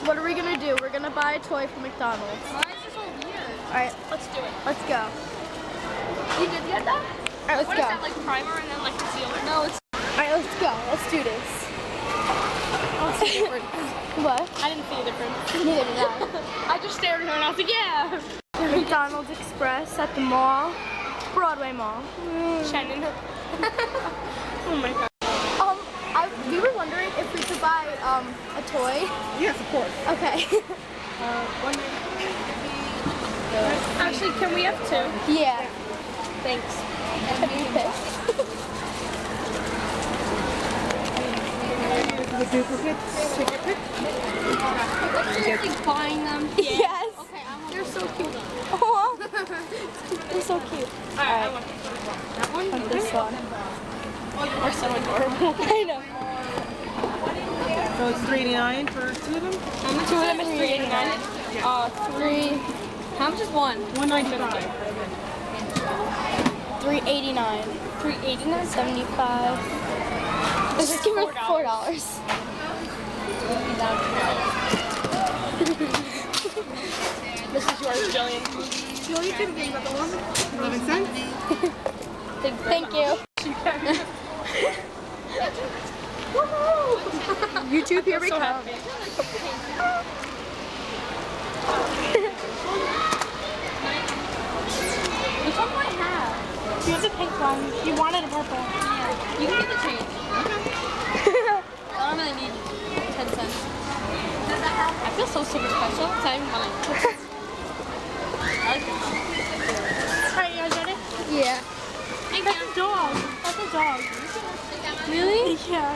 what are we gonna do? We're gonna buy a toy from McDonald's. Why is this so weird? Alright, Let's do it. let's go. You did get that? Alright, let's What go. is that, like primer and then like concealer? No, it's Alright, let's go. Let's do this. oh, it's different. What? I didn't see a difference. Neither did I. I just stared at her and I was like, yeah. McDonald's Express at the mall. Broadway Mall. Shannon. Oh my god. We were wondering if we could buy a toy. Yes, of course. Okay. Actually, can we have two? Yeah. Thanks. Have you pissed? The duplicate ticket pick. Seriously buying them? Yes. Okay, they're so cute. Oh, they're so cute. Alright, I want that one. And this one. They're so adorable. I know. So it's $3.89 for two of them? Two of them is $3.89. Three. How much is one? $1.95. $3.89. $3.89. 75. Just give us $4. This is yours, Jillian. Julie, you can think about the one. 11 cents? Thank you. YouTube, here we So come. happy. Which one do I have? You have the pink one. You wanted a purple. Yeah. You can get the change. I don't really need 10 cents. I feel so super special. It's not even funny. I like it. Alright, you guys ready? Yeah. Thank That's you. a dog. That's a dog. Really? Yeah.